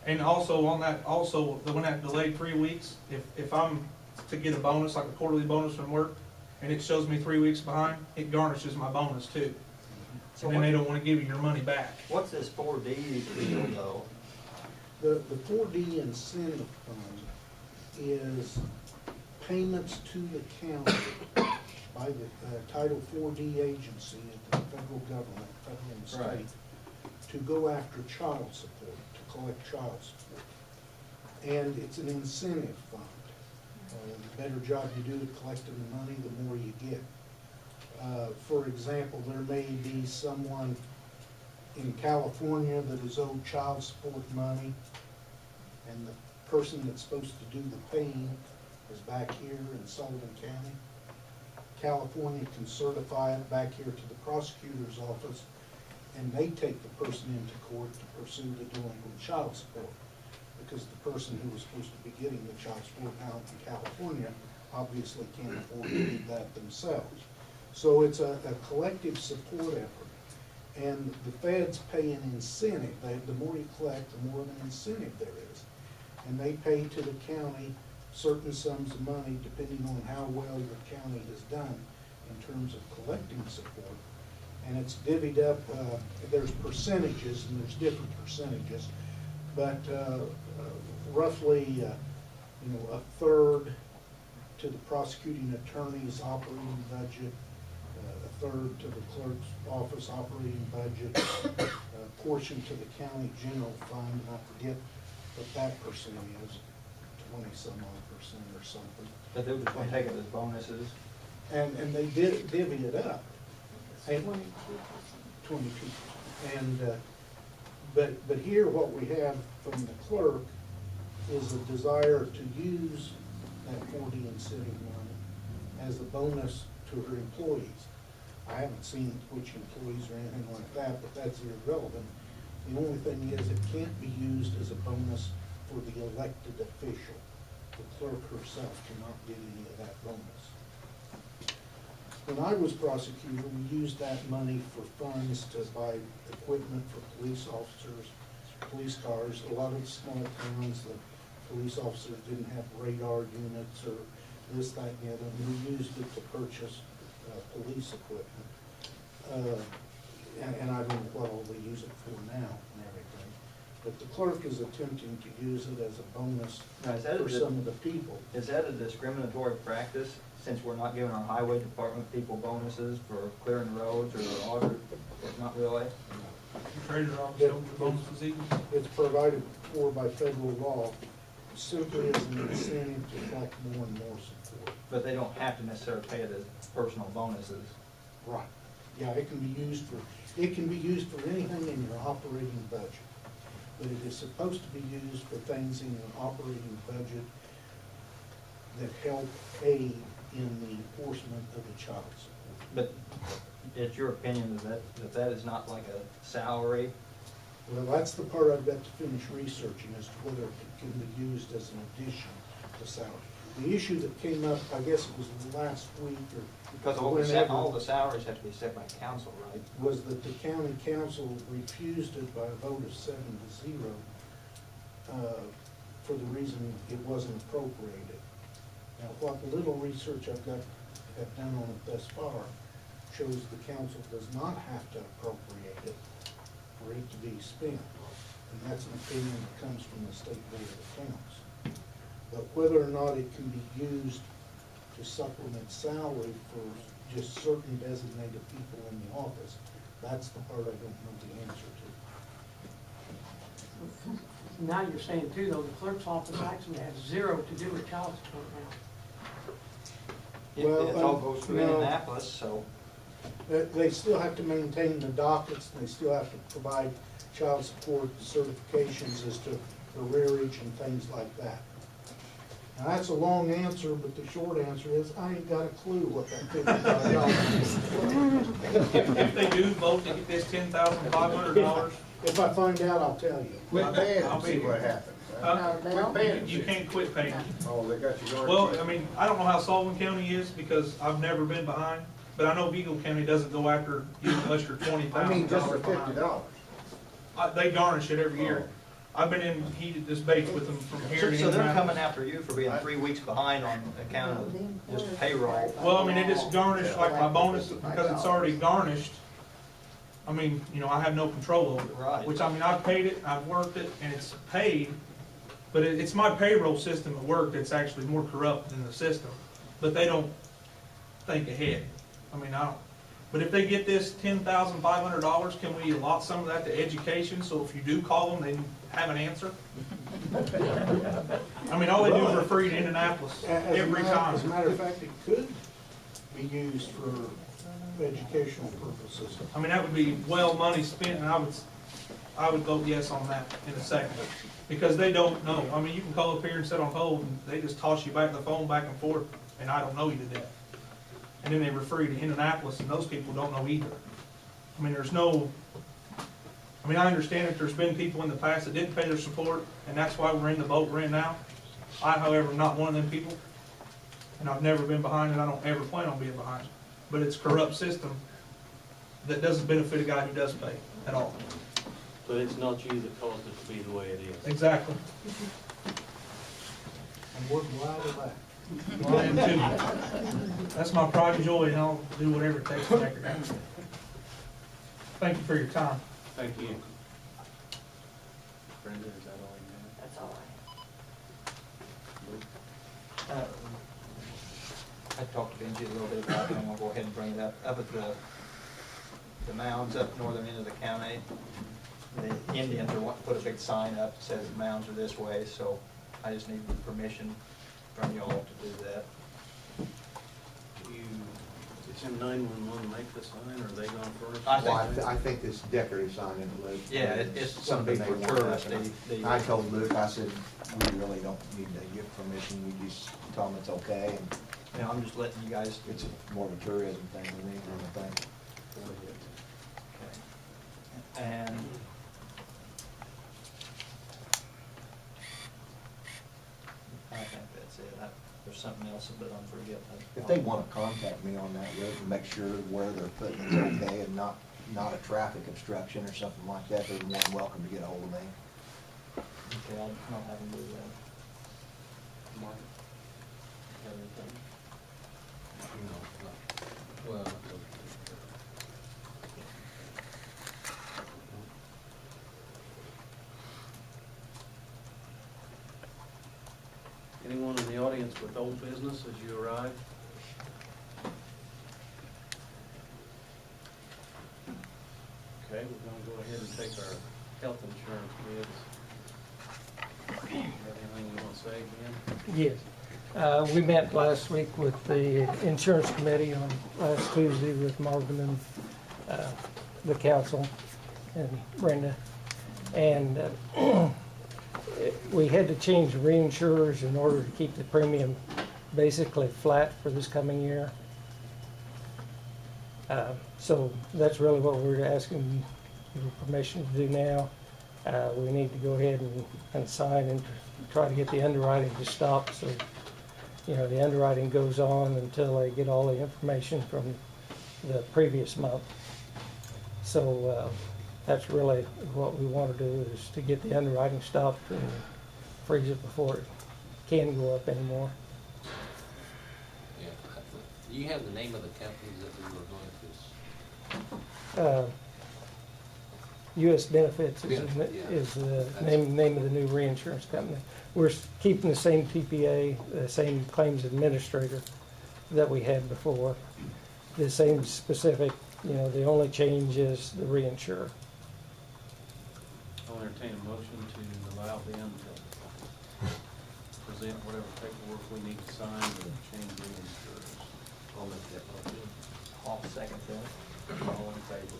And also on that, when that delayed 3 weeks, if I'm to get a bonus, like a quarterly bonus from work, and it shows me 3 weeks behind, it garnishes my bonus too. And then they don't wanna give you your money back. What's this 4D deal though? The 4D incentive fund is payments to the county by the Title 4D agency at the federal government, federal and state, Right. to go after child support, to collect child support. And it's an incentive fund. The better job you do at collecting the money, the more you get. For example, there may be someone in California that is owed child support money, and the person that's supposed to do the paying is back here in Sullivan County. California can certify it back here to the prosecutor's office, and they take the person into court to pursue the delinquent child support. Because the person who was supposed to be getting the child support out in California obviously can't afford to do that themselves. So it's a collective support effort. And the feds pay an incentive. The more you collect, the more of an incentive there is. And they pay to the county certain sums of money depending on how well your county has done in terms of collecting support. And it's divvied up, there's percentages, and there's different percentages, but roughly, a third to the prosecuting attorney's operating budget, a third to the clerk's office operating budget, a portion to the county general fund, and I forget what that percent is, 20-some odd percent or something. But they would just want to take it as bonuses. And they divvy it up. And 22%. 22. And, but here what we have from the clerk is a desire to use that 40 and city money as a bonus to her employees. I haven't seen which employees or anything like that, but that's irrelevant. The only thing is it can't be used as a bonus for the elected official. The clerk herself cannot get any of that bonus. When I was prosecutor, we used that money for funds to buy equipment for police officers, police cars. A lot of small towns, the police officers didn't have radar units or this, that, and the other. And we used it to purchase police equipment. And I don't know what all they use it for now and everything. But the clerk is attempting to use it as a bonus Now, is that for some of the people. Is that a discriminatory practice, since we're not giving our highway department people bonuses for clearing roads or audit? Not really? Treasurer office, don't bonuses equal. It's provided for by federal law simply as an incentive to collect more and more support. But they don't have to necessarily pay it as personal bonuses. Right. Yeah, it can be used for anything in your operating budget. But it is supposed to be used for things in your operating budget that help aid in the enforcement of the child support. But it's your opinion that is not like a salary? Well, that's the part I've got to finish researching as to whether it can be used as an addition to salary. The issue that came up, I guess it was last week or Because all the salaries have to be set by council, right? was that the county council refused it by a vote of 7-0 for the reason it wasn't appropriated. Now, what little research I've done on it thus far shows the council does not have to appropriate it for it to be spent. And that's an opinion that comes from the State Board of Accounts. But whether or not it can be used to supplement salary for just certain designated people in the office, that's the part I don't know the answer to. Now you're saying too, though, the clerk's office actually has zero to do with child support now. Well, It all goes through no. Indianapolis, so. They still have to maintain the dockets, and they still have to provide child support certifications as to arrearage and things like that. Now, that's a long answer, but the short answer is, I ain't got a clue what that $55 is. If they do vote to get this $10,500, If I find out, I'll tell you. Quit paying I'll and be see here. what happens. No, Quit paying. and You see. can't quit paying. Oh, they got you going. Well, I mean, I don't know how Sullivan County is because I've never been behind, but I know Beagle County doesn't go after you unless you're $20,000 I mean, just for behind. $50. They garnish it every year. I've been in heated debates with them from here So to they're Indianapolis. coming after you for being 3 weeks behind on account of just payroll. Well, I mean, it is garnished like my bonus because it's already garnished. I mean, I have no control over it. Right. Which, I mean, I've paid it, I've worked it, and it's paid, but it's my payroll system at work that's actually more corrupt than the system. But they don't think ahead. I mean, I don't. But if they get this $10,500, can we allot some of that to education, so if you do call them, they have an answer? I mean, all they do is refer you to Indianapolis every time. As a matter of fact, it could be used for educational purposes. I mean, that would be well money spent, and I would vote yes on that in a second. Because they don't know. I mean, you can call up here and sit on hold, and they just toss you back the phone back and forth, and I don't know you to death. And then they refer you to Indianapolis, and those people don't know either. I mean, I understand that there's been people in the past that didn't pay their support, and that's why we're in the boat we're in now. I, however, am not one of them people, and I've never been behind, and I don't ever plan on being behind. But it's a corrupt system that doesn't benefit a guy who does pay at all. But it's not you that caused it to be the way it is. Exactly. And we're glad of that. Well, I am too. That's my pride and joy, and I'll do whatever it takes to make it happen. Thank you for your time. Thank you. Brenda, is that all you have? That's all I have. Luke? I talked to Benji a little bit about it, and I'm gonna go ahead and bring it up. Up at the mounds up northern end of the county, the Indians are wanting to put a big sign up that says the mounds are this way, so I just need permission from you all to do that. It's in 911, make the sign, or are they going first? Well, I think this decorative sign in Luke. Yeah, it's something gonna be they for want. tourists. I told Luke, I said, we really don't need to give permission, we just tell them it's okay, and You know, I'm just letting you guys. it's more of a tourism thing than anything, I think. Okay. And I think that's it. There's something else, but I'm forgetting. If they want to contact me on that road and make sure where they're putting it's okay and not a traffic obstruction or something like that, they're more than welcome to get a hold of me. Okay, I'll have them do that. Mark, have anything? No, well, Anyone in the audience with old business as you arrive? Okay, we're gonna go ahead and take our health insurance bids. Have anything you want to say, Ben? Yes. We met last week with the insurance committee on last Tuesday with Marvin and the council and Brenda. And we had to change reinsurers in order to keep the premium basically flat for this coming year. So that's really what we're asking for permission to do now. We need to go ahead and sign and try to get the underwriting to stop. So, you know, the underwriting goes on until they get all the information from the previous month. So that's really what we want to do, is to get the underwriting stopped and freeze it before it can go up anymore. yeah. Do you have the name of the companies that we were going to? U.S. Benefits is Benefit, yeah. the name of the new reinsurance company. We're keeping the same TPA, the same claims administrator that we had before. The same specific, you know, the only change is the reinsurer. I'll entertain a motion to allow them to present whatever paperwork we need to sign to change the insurance. I'll make that motion. I'll second that. All in favor?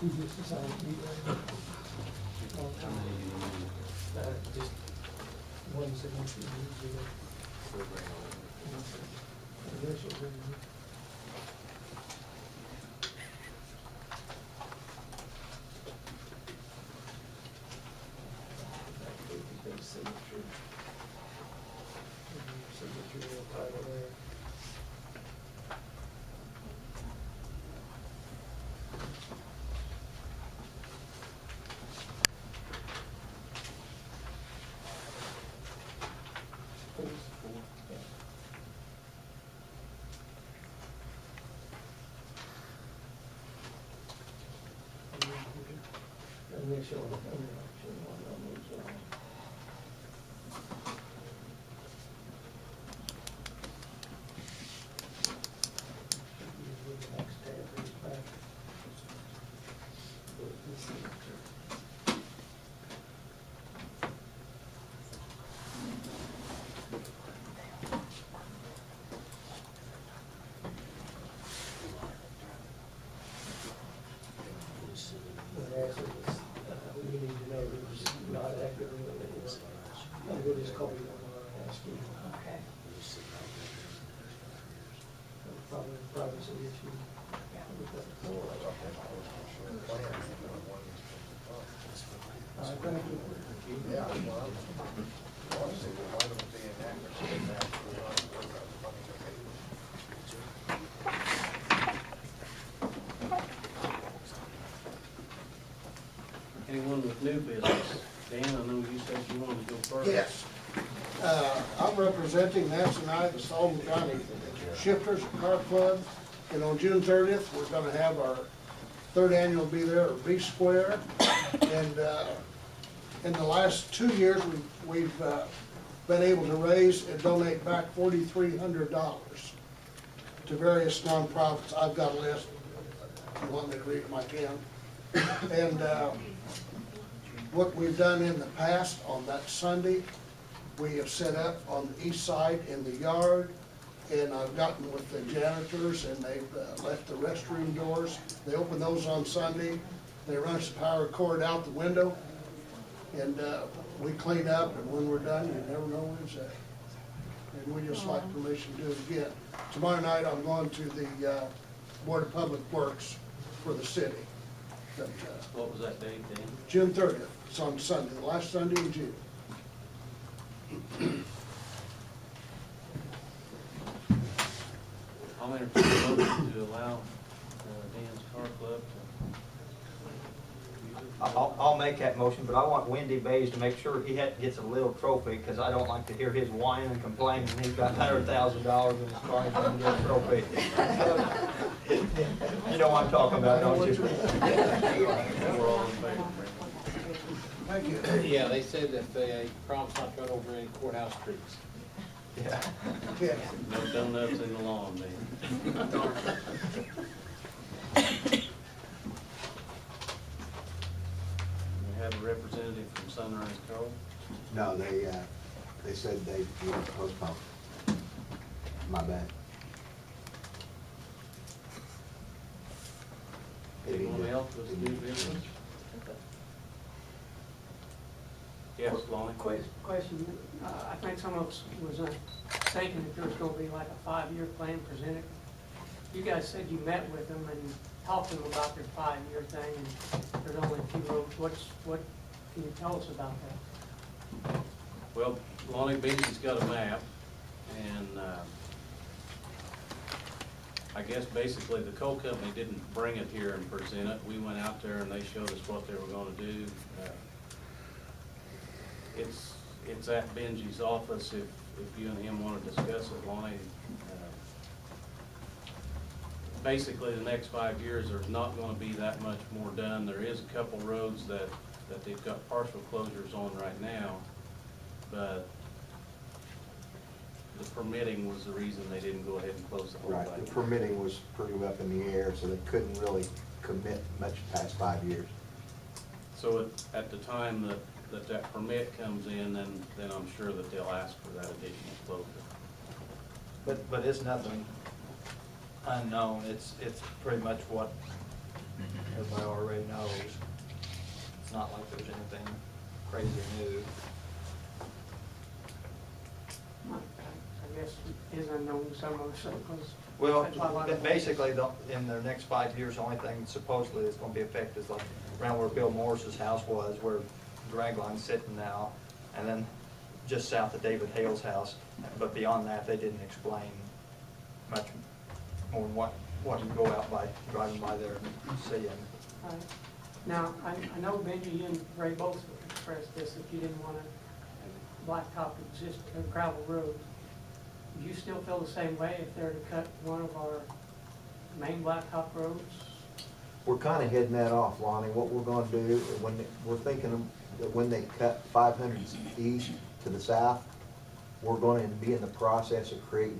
Who gets to sign it? How many do you need? Just one signature. Initial. We need to know that it's not accurate. We'll just call you and ask you. Okay. Probably a privacy issue. Thank you. Anyone with new business? Dan, I know you said you wanted to go first. Yes. I'm representing Nancy and I, the Sullivan County Shifters Car Club. And on June 30th, we're gonna have our third annual Be There or Be Square. And in the last 2 years, we've been able to raise and donate back $4,300 to various nonprofits. I've got a list. If you want me to read them, I can. And what we've done in the past on that Sunday, we have set up on the east side in the yard, and I've gotten with the janitors, and they've left the restroom doors. They open those on Sunday. They run the power cord out the window, and we clean up, and when we're done, you never know when it's at. And we just like permission to do it again. Tomorrow night, I'm going to the Board of Public Works for the city. But, What was that date, Dan? June 30th, it's on Sunday, the last Sunday in June. I'll entertain a motion to allow Dan's Car Club to use it. I'll make that motion, but I want Wendy Bays to make sure he gets a little trophy, because I don't like to hear his whine and complaining. He's got $100,000 in his car and doesn't get a trophy. You know what I'm talking about, don't you? We're all in favor. Thank you. Yeah, they said that they promised not to run over any courthouse streets. Yeah. Yeah. No donuts in the lawn, Dan. We have a representative from Sunrise Coal. No, they said they would postpone. My bad. Anyone else with the new business? Yes, Lonnie? Question, I think some of us was thinking that there was gonna be like a 5-year plan presented. You guys said you met with them and talked to them about their 5-year thing, and there's only a few roads. What can you tell us about that? Well, Lonnie Beasley's got a map, and I guess basically the coal company didn't bring it here and present it. We went out there and they showed us what they were gonna do. It's at Benji's office if you and him want to discuss it, Lonnie. Basically, the next 5 years, there's not going to be that much more done. There is a couple roads that they've got partial closures on right now, but the permitting was the reason they didn't go ahead and close the whole Right, thing. the permitting was pretty up in the air, so they couldn't really commit much past 5 years. So at the time that permit comes in, then I'm sure that they'll ask for that additional closure. But it's nothing unknown. It's pretty much what everybody already knows. It's not like there's anything crazy new. I guess is unknown to some of us, because. Well, basically, in their next 5 years, the only thing supposedly that's gonna be affected is like around where Bill Morris's house was, where Dragline's sitting now, and then just south of David Hale's house. But beyond that, they didn't explain much more than what you go out by, driving by there and seeing. Right. Now, I know Benji, you and Ray both expressed this, that you didn't want to blacktop gravel roads. Do you still feel the same way if they're to cut one of our main blacktop roads? We're kind of heading that off, Lonnie. What we're going to do, we're thinking that when they cut 500 east to the south, we're going to be in the process of creating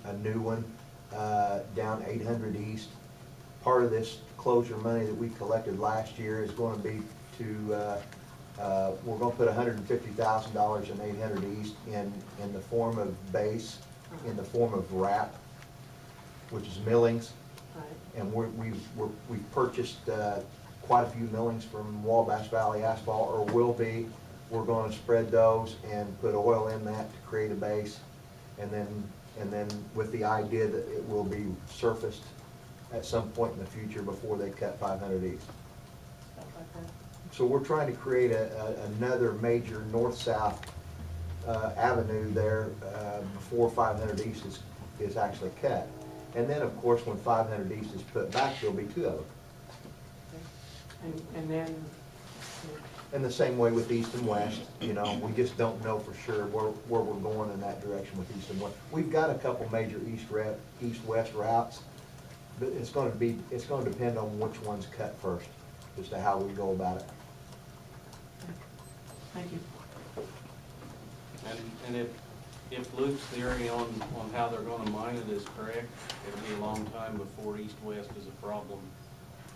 a new one down 800 east. Part of this closure money that we collected last year is going to be to we're going to put $150,000 in 800 east in the form of base, in the form of wrap, which is millings. Right. And we've purchased quite a few millings from Wabash Valley Asphalt, or will be. We're going to spread those and put oil in that to create a base, and then with the idea that it will be surfaced at some point in the future before they cut 500 east. Stuff like that. So we're trying to create another major north-south avenue there before 500 east is actually cut. And then, of course, when 500 east is put back, there'll be two of them. And then, And the same way with east and west, you know, we just don't know for sure where we're going in that direction with east and west. We've got a couple major east-west routes, but it's gonna depend on which one's cut first, as to how we go about it. Thank you. And if Luke's theory on how they're gonna mine it is correct, it'll be a long time before east-west is a problem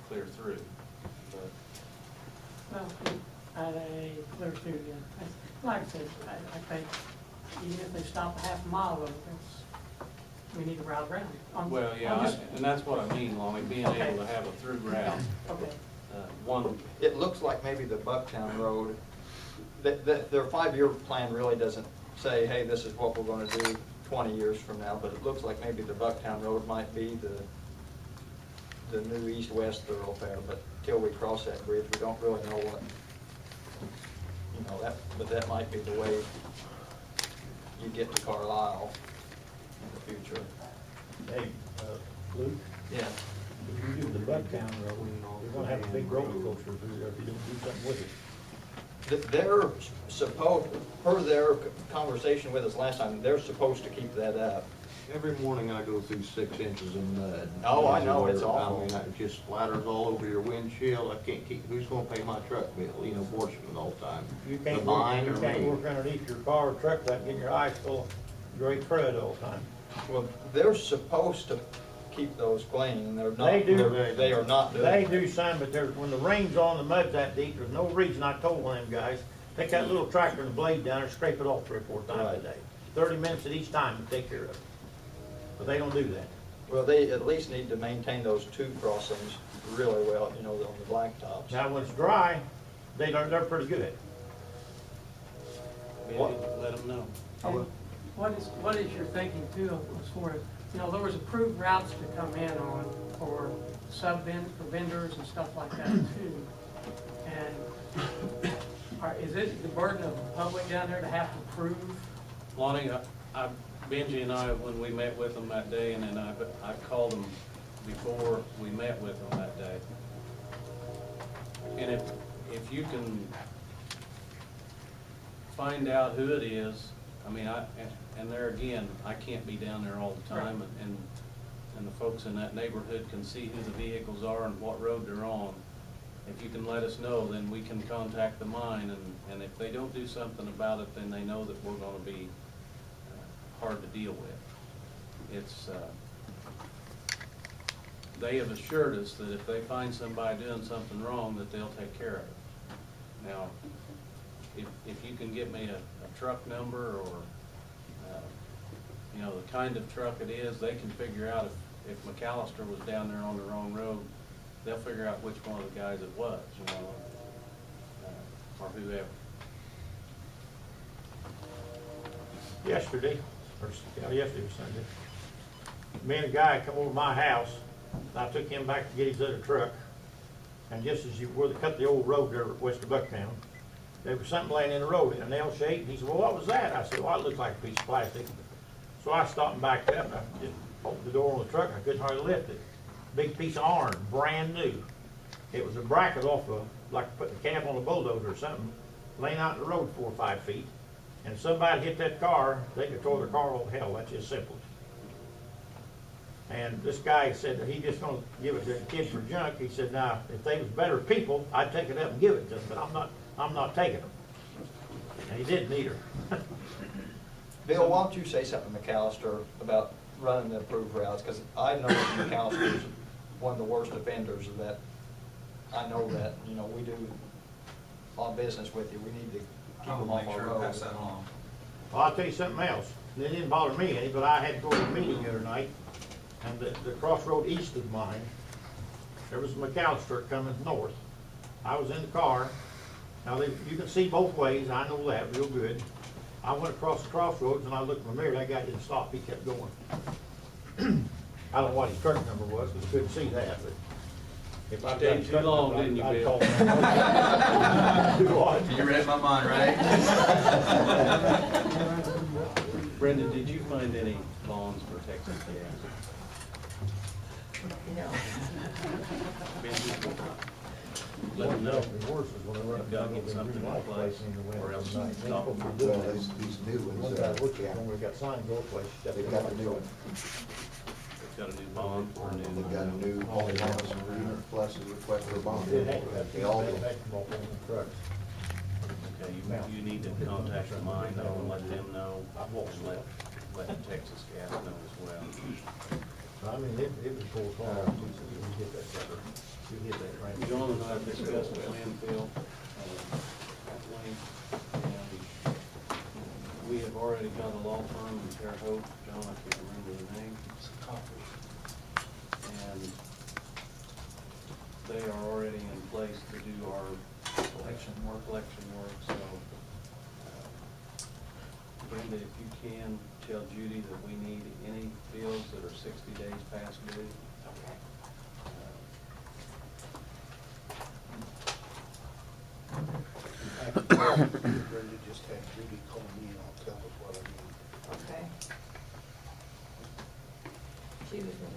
clear through. But Well, I clear through, yeah. Like I said, I think even if they stop a half a mile of it, we need to route around. well, yeah, I'm just- and that's what I mean, Lonnie, being Okay. able to have a through route. Okay. One, It looks like maybe the Bucktown Road, their 5-year plan really doesn't say, hey, this is what we're gonna do 20 years from now, but it looks like maybe the Bucktown Road might be the new east-west thoroughfare, but till we cross that bridge, we don't really know what, you know, but that might be the way you get to Carlisle in the future. Hey, Luke, Yeah. if you do the Bucktown Road, you're gonna have a big roller coaster through there if you don't do something with it. They're supposed, per their conversation with us last time, they're supposed to keep that up. Every morning I go through 6 inches of mud. Oh, I know, it's I awful. mean, it just splatters all over your windshield. I can't keep, who's gonna pay my truck bill, you know, fortunately all the time? You The can't mine work, or you can't me? work underneath your car or truck without getting your eyes full of gray crud all the time. Well, they're supposed to keep those clean, they're not, They do. they are not doing They it. do some, but there's, when the rain's on, the mud's that deep, there's no reason. I told one of them guys, take that little tractor and the blade down there, scrape it off 3 or 4 times Right. a day. 30 minutes at each time to take care of it. But they don't do that. Well, they at least need to maintain those 2 crossings really well, you know, on the blacktops. Now, when it's dry, they're pretty good. maybe let them know. And what is your thinking too, as far as, you know, there was approved routes to come in on for for vendors and stuff like that too. And is it the burden of the public down there to have to prove? Lonnie, Benji and I, when we met with them that day, and then I called them before we met with them that day. And if you can find out who it is, I mean, and there again, I can't be down there all the time, and the folks in that neighborhood can see who the vehicles are and what road they're on. If you can let us know, then we can contact the mine, and if they don't do something about it, then they know that we're gonna be hard to deal with. It's, they have assured us that if they find somebody doing something wrong, that they'll take care of it. Now, if you can get me a truck number or, you know, the kind of truck it is, they can figure out if McAllister was down there on the wrong road, they'll figure out which one of the guys it was, you know, or whoever. Yesterday or Sunday, me and a guy come over to my house, and I took him back to get his other truck, and just as where they cut the old road there west of Bucktown, there was something laying in the road in an L shape, and he said, well, what was that? I said, well, it looked like a piece of plastic. So I stopped and backed up, and I just opened the door on the truck, I couldn't hardly lift it. Big piece of iron, brand new. It was a bracket off of, like putting a cab on a bulldozer or something, laying out in the road 4 or 5 feet. And if somebody hit that car, they could throw their car all to hell, that's just simple. And this guy said that he just gonna give it to the kid for junk. He said, now, if they was better people, I'd take it up and give it to them, but I'm not taking them. And he didn't either. Bill, why don't you say something to McAllister about running the approved routes, because I know that McAllister's one of the worst offenders of that. I know that, you know, we do a lot of business with you, we need to keep them off our road. Well, I'll tell you something else. It didn't bother me any, but I had to go to a meeting the other night, and the crossroad east of mine, there was a McAllister coming north. I was in the car. Now, you can see both ways, I know that real good. I went across the crossroads, and I looked in the mirror, that guy didn't stop, he kept going. I don't know what his truck number was, because I couldn't see that, but if I Stayed too long, didn't you, Bill? You read my mind, right? Brendan, did you find any bonds for Texas gas? No. Benji? let them know. They've got to get something in place, or else stop them. Well, these new ones, yeah, they've got a new one. They've got a new bond or a They've new. got a new homeowners agreement plus a request for bond. They all do. Okay, you need to contact mine, though, and let them know, and let Texas Gas know as well. I mean, it was full car, you hit that sucker, you hit that ramp. John and I discussed the landfill, at length, and we have already got a law firm in Terre Haute, John, I can't remember the name. And they are already in place to do our collection work, so, Brenda, if you can, tell Judy that we need any bills that are 60 days past due. Okay. Ready to just have Judy call me and I'll tell her what I need. Okay. She was gonna